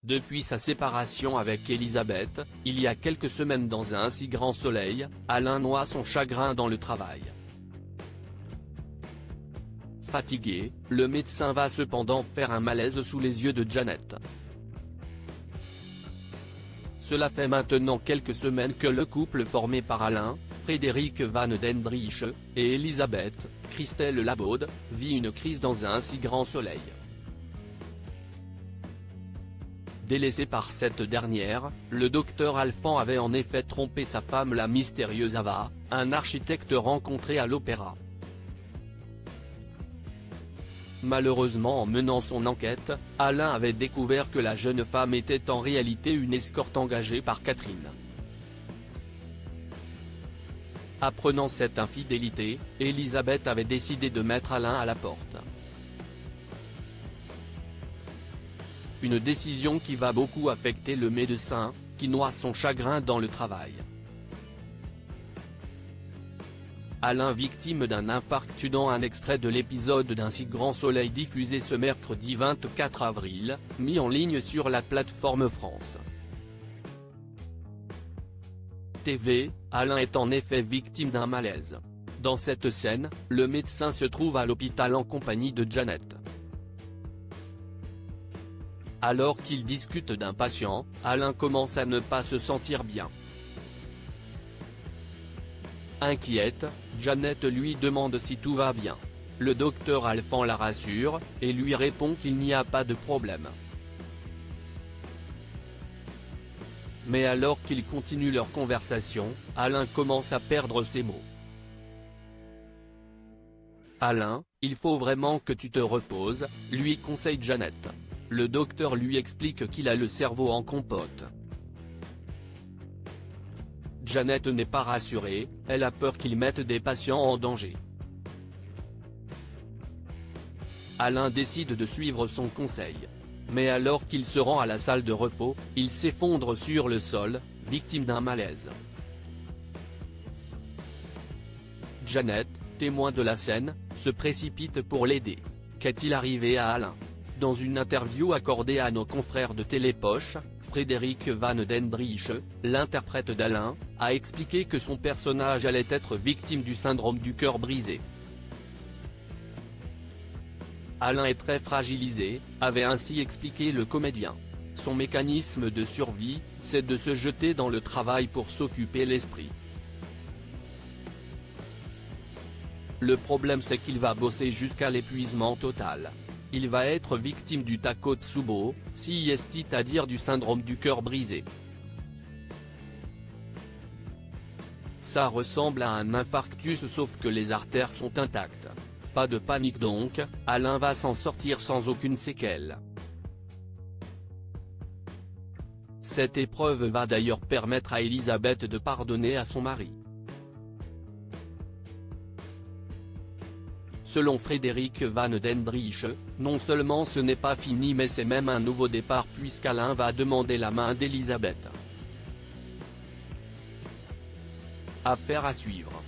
Depuis sa séparation avec Elisabeth, il y a quelques semaines dans un si grand soleil, Alain noie son chagrin dans le travail. Fatigué, le médecin va cependant faire un malaise sous les yeux de Janet. Cela fait maintenant quelques semaines que le couple formé par Alain, Frédéric Van den Driesch, et Elisabeth, Christelle Labaude, vit une crise dans un si grand soleil. Délaissé par cette dernière, le docteur Alphand avait en effet trompé sa femme la mystérieuse Ava, un architecte rencontré à l'opéra. Malheureusement, en menant son enquête, Alain avait découvert que la jeune femme était en réalité une escorte engagée par Catherine. Apprenant cette infidélité, Elisabeth avait décidé de mettre Alain à la porte. Une décision qui va beaucoup affecter le médecin, qui noie son chagrin dans le travail. Alain victime d'un infarctus dans un extrait de l'épisode d'Un si grand soleil diffusé ce mercredi 24 avril, mis en ligne sur la plateforme France TV, Alain est en effet victime d'un malaise. Dans cette scène, le médecin se trouve à l'hôpital en compagnie de Janet. Alors qu'il discute d'un patient, Alain commence à ne pas se sentir bien. Inquiète, Janet lui demande si tout va bien. Le docteur Alphand la rassure, et lui répond qu'il n'y a pas de problème. Mais alors qu'ils continuent leur conversation, Alain commence à perdre ses mots. « Alain, il faut vraiment que tu te reposes », lui conseille Janet. Le docteur lui explique qu'il a le cerveau en compote. Janet n'est pas rassurée, elle a peur qu'il mette des patients en danger. Alain décide de suivre son conseil. Mais alors qu'il se rend à la salle de repos, il s'effondre sur le sol, victime d'un malaise. Janet, témoin de la scène, se précipite pour l'aider. Qu'est-il arrivé à Alain ? Dans une interview accordée à nos confrères de Télépoche, Frédéric Van den Driesch, l'interprète d'Alain, a expliqué que son personnage allait être victime du syndrome du cœur brisé. Alain est très fragilisé, avait ainsi expliqué le comédien. Son mécanisme de survie, c'est de se jeter dans le travail pour s'occuper l'esprit. Le problème c'est qu'il va bosser jusqu'à l'épuisement total. Il va être victime du Takotsubo, c'est-à-dire du syndrome du cœur brisé. Ça ressemble à un infarctus sauf que les artères sont intactes. Pas de panique donc, Alain va s'en sortir sans aucune séquelle. Cette épreuve va d'ailleurs permettre à Elisabeth de pardonner à son mari. Selon Frédéric Van den Driesch, non seulement ce n'est pas fini mais c'est même un nouveau départ puisqu'Alain va demander la main d'Elisabeth. Affaire à suivre.